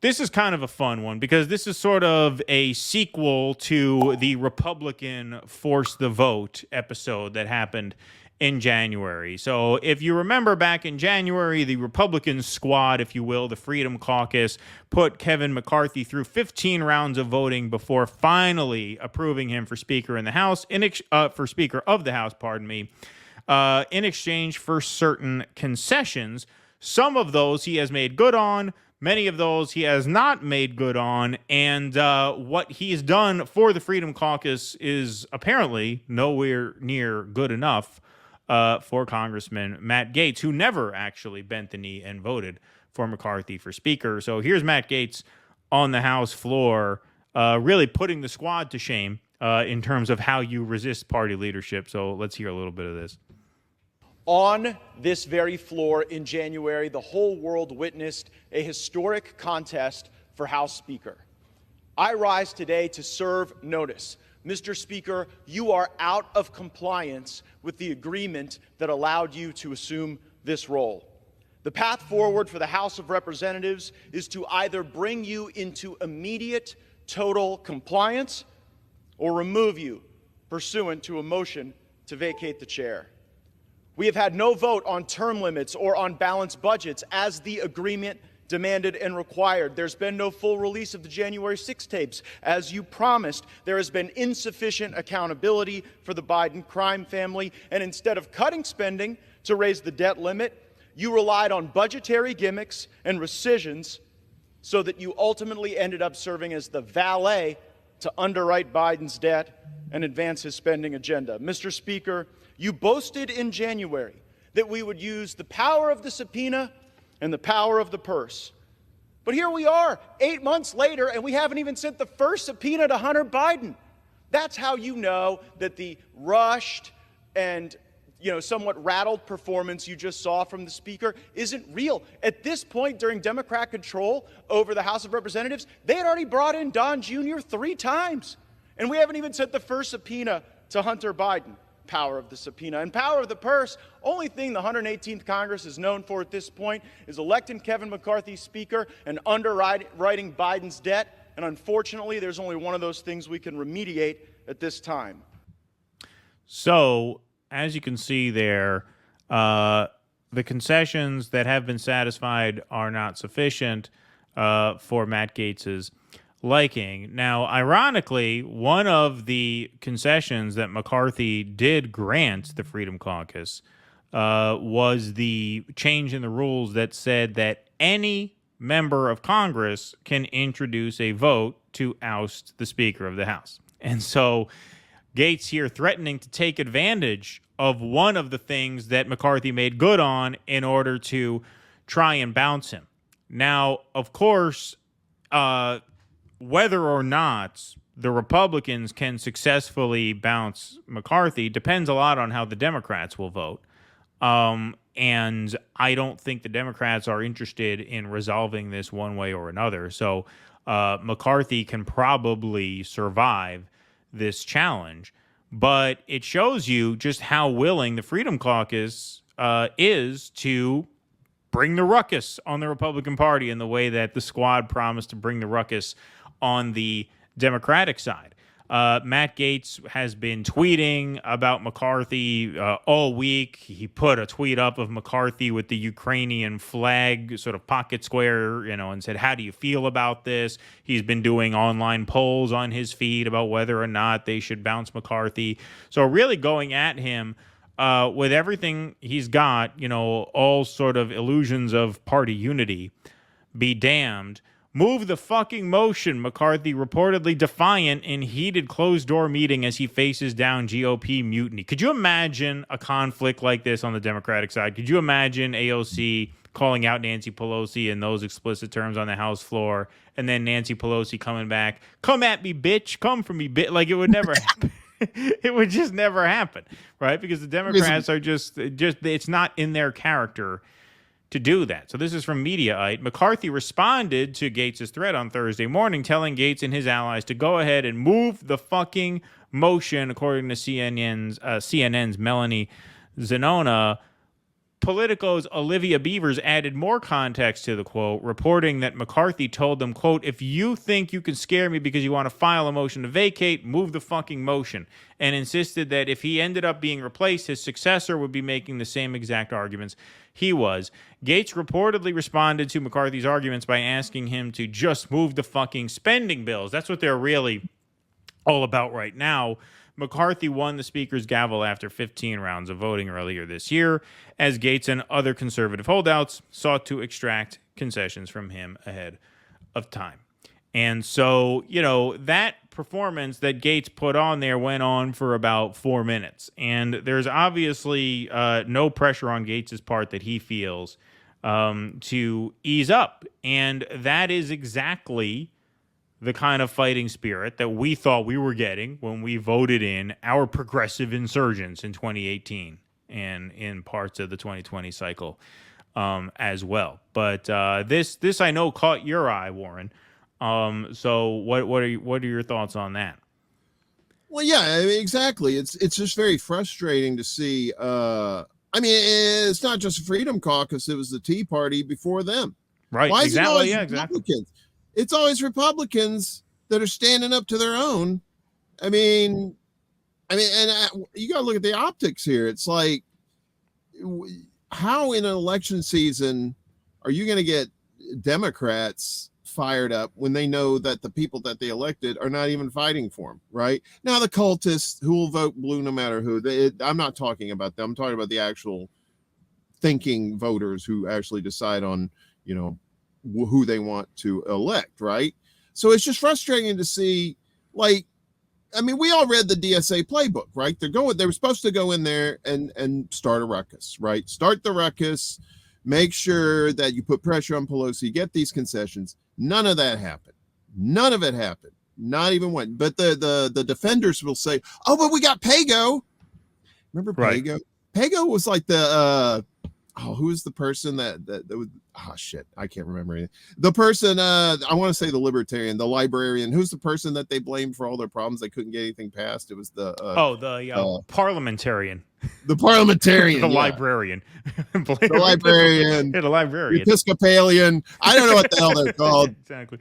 This is kind of a fun one because this is sort of a sequel to the Republican Force the Vote episode that happened in January. So if you remember back in January, the Republican squad, if you will, the Freedom Caucus, put Kevin McCarthy through 15 rounds of voting before finally approving him for Speaker in the House, for Speaker of the House, in exchange for certain concessions. Some of those he has made good on. Many of those he has not made good on, and what he's done for the Freedom Caucus is apparently nowhere near good enough for Congressman Matt Gaetz, who never actually bent the knee and voted for McCarthy for Speaker. So here's Matt Gaetz on the House floor, really putting the squad to shame in terms of how you resist party leadership. So let's hear a little bit of this. On this very floor in January, the whole world witnessed a historic contest for House Speaker. I rise today to serve notice. Mr. Speaker, you are out of compliance with the agreement that allowed you to assume this role. The path forward for the House of Representatives is to either bring you into immediate total compliance or remove you pursuant to a motion to vacate the chair. We have had no vote on term limits or on balanced budgets as the agreement demanded and required. There's been no full release of the January 6 tapes as you promised. There has been insufficient accountability for the Biden crime family. And instead of cutting spending to raise the debt limit, you relied on budgetary gimmicks and rescissions so that you ultimately ended up serving as the valet to underwrite Biden's debt and advance his spending agenda. Mr. Speaker, you boasted in January that we would use the power of the subpoena and the power of the purse. But here we are, 8 months later, and we haven't even sent the first subpoena to Hunter Biden. That's how you know that the rushed and somewhat rattled performance you just saw from the Speaker isn't real. At this point, during Democrat control over the House of Representatives, they had already brought in Don Jr. 3 times. And we haven't even sent the first subpoena to Hunter Biden. Power of the subpoena and power of the purse. Only thing the 118th Congress is known for at this point is electing Kevin McCarthy Speaker and underwriting Biden's debt. And unfortunately, there's only one of those things we can remediate at this time. So, as you can see there, the concessions that have been satisfied are not sufficient for Matt Gaetz's liking. Now, ironically, one of the concessions that McCarthy did grant the Freedom Caucus was the change in the rules that said that any member of Congress can introduce a vote to oust the Speaker of the House. And so Gaetz here threatening to take advantage of one of the things that McCarthy made good on in order to try and bounce him. Now, of course, whether or not the Republicans can successfully bounce McCarthy depends a lot on how the Democrats will vote. And I don't think the Democrats are interested in resolving this one way or another. So McCarthy can probably survive this challenge. But it shows you just how willing the Freedom Caucus is to bring the ruckus on the Republican Party in the way that the squad promised to bring the ruckus on the Democratic side. Matt Gaetz has been tweeting about McCarthy all week. He put a tweet up of McCarthy with the Ukrainian flag sort of pocket square, and said, how do you feel about this? He's been doing online polls on his feed about whether or not they should bounce McCarthy. So really going at him with everything he's got, all sort of illusions of party unity, be damned. Move the fucking motion, McCarthy reportedly defiant in heated closed-door meeting as he faces down GOP mutiny. Could you imagine a conflict like this on the Democratic side? Could you imagine AOC calling out Nancy Pelosi in those explicit terms on the House floor, and then Nancy Pelosi coming back, come at me, bitch, come for me, bitch? Like, it would never happen. It would just never happen, right? Because the Democrats are just it's not in their character to do that. So this is from Mediaite. McCarthy responded to Gaetz's threat on Thursday morning, telling Gaetz and his allies to go ahead and move the fucking motion, according to CNN's Melanie Zanona. Politico's Olivia Beavers added more context to the quote, reporting that McCarthy told them, quote, if you think you can scare me because you want to file a motion to vacate, move the fucking motion, and insisted that if he ended up being replaced, his successor would be making the same exact arguments he was. Gaetz reportedly responded to McCarthy's arguments by asking him to just move the fucking spending bills. That's what they're really all about right now. McCarthy won the Speaker's gavel after 15 rounds of voting earlier this year, as Gaetz and other conservative holdouts sought to extract concessions from him ahead of time. And so, that performance that Gaetz put on there went on for about 4 minutes. And there's obviously no pressure on Gaetz's part that he feels to ease up. And that is exactly the kind of fighting spirit that we thought we were getting when we voted in our progressive insurgents in 2018 and in parts of the 2020 cycle as well. But this I know caught your eye, Warren. So what are your thoughts on that? Well, yeah, I mean, exactly. It's just very frustrating to see. I mean, it's not just the Freedom Caucus; it was the Tea Party before them. Right? Why exactly. Is it always Yeah. Republicans? Exactly. It's always Republicans that are standing up to their own. I mean, you got to look at the optics here. It's like, how in an election season are you going to get Democrats fired up when they know that the people that they elected are not even fighting for them, right? Now, the cultists who will vote blue no matter who, I'm not talking about them. I'm talking about the actual thinking voters who actually decide on, who they want to elect, right? So it's just frustrating to see, we all read the DSA playbook, right? They were supposed to go in there and start a ruckus, right? Start the ruckus, make sure that you put pressure on Pelosi, get these concessions. None of that happened. None of it happened. Not even one. But the defenders will say, oh, but we got Pago. Remember Pago? Right. Pago was like the who was the person that was, shit, I can't remember anything. The person, I want to say the libertarian, the librarian, who's the person that they blamed for all their problems? They couldn't get anything passed. It was the parliamentarian. The parliamentarian. The librarian. The librarian. The librarian. Episcopalian. I don't know what the hell they're called. Exactly.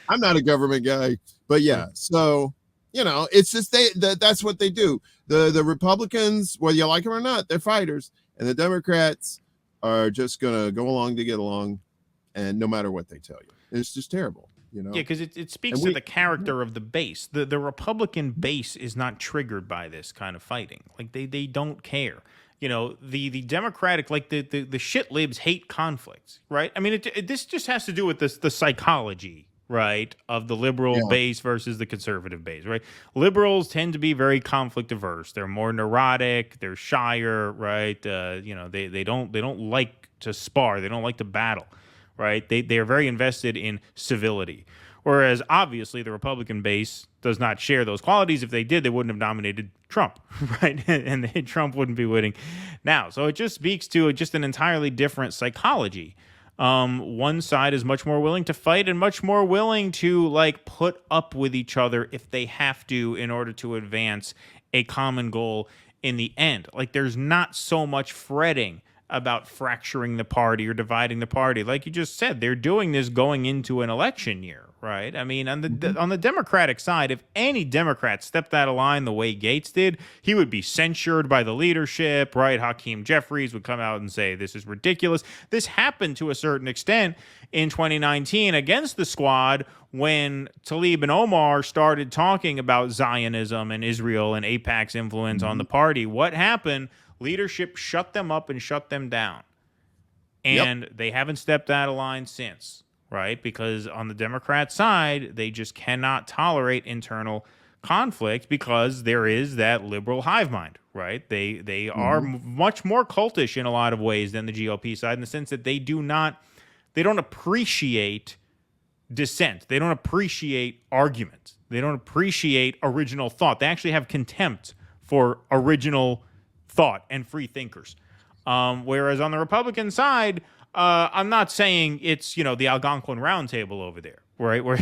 I'm not a government guy. But yeah, so, it's just that's what they do. The Republicans, whether you like them or not, they're fighters. And the Democrats are just going to go along to get along, and no matter what they tell you. It's just terrible, Yeah, because it speaks to the character of the base. The Republican base is not triggered by this kind of fighting. Like, they don't care. The Democratic, the shit libs hate conflicts, right? I mean, this just has to do with the psychology, right, of the liberal base versus the conservative base, right? Liberals tend to be very conflict averse. They're more neurotic. They're shyer, right? They don't like to spar. They don't like to battle, right? They are very invested in civility. Whereas obviously the Republican base does not share those qualities. If they did, they wouldn't have nominated Trump, right? And Trump wouldn't be winning now. So it just speaks to just an entirely different psychology. One side is much more willing to fight and much more willing to put up with each other if they have to in order to advance a common goal in the end. There's not so much fretting about fracturing the party or dividing the party. Like you just said, they're doing this going into an election year, right? I mean, on the Democratic side, if any Democrat stepped out of line the way Gaetz did, he would be censured by the leadership, right? Hakeem Jeffries would come out and say, this is ridiculous. This happened to a certain extent in 2019 against the Squad when Tlaib and Omar started talking about Zionism and Israel and AIPAC's influence on the party. What happened? Leadership shut them up and shut them down. And they haven't stepped out of line since, right? Because on the Democrat side, they just cannot tolerate internal conflict because there is that liberal hive mind, right? They are much more cultish in a lot of ways than the GOP side, in the sense that they don't appreciate dissent. They don't appreciate argument. They don't appreciate original thought. They actually have contempt for original thought and free thinkers. Whereas on the Republican side, I'm not saying it's, the Algonquin Roundtable over there, right? Where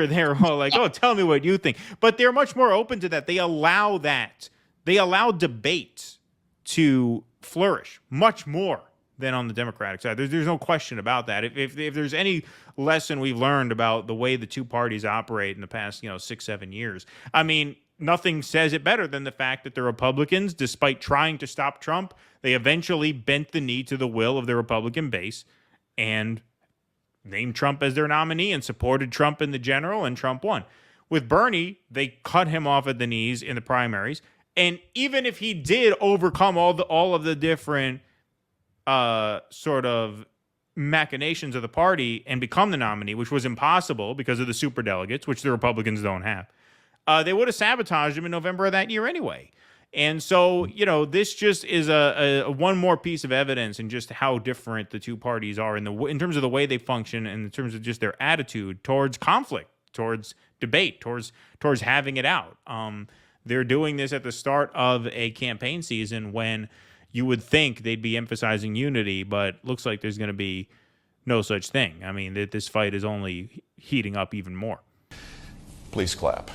they're all like, oh, tell me what you think. But they're much more open to that. They allow that. They allow debate to flourish much more than on the Democratic side. There's no question about that. If there's any lesson we've learned about the way the two parties operate in the past, 6-7 years, I mean, nothing says it better than the fact that the Republicans, despite trying to stop Trump, they eventually bent the knee to the will of the Republican base and named Trump as their nominee and supported Trump in the general, and Trump won. With Bernie, they cut him off at the knees in the primaries. And even if he did overcome all of the different sort of machinations of the party and become the nominee, which was impossible because of the superdelegates, which the Republicans don't have, they would have sabotaged him in November of that year anyway. And so, this just is a one more piece of evidence in just how different the two parties are in terms of the way they function and in terms of just their attitude towards conflict, towards debate, towards having it out. They're doing this at the start of a campaign season when you would think they'd be emphasizing unity, but looks like there's going to be no such thing. I mean, this fight is only heating up even more. Please clap.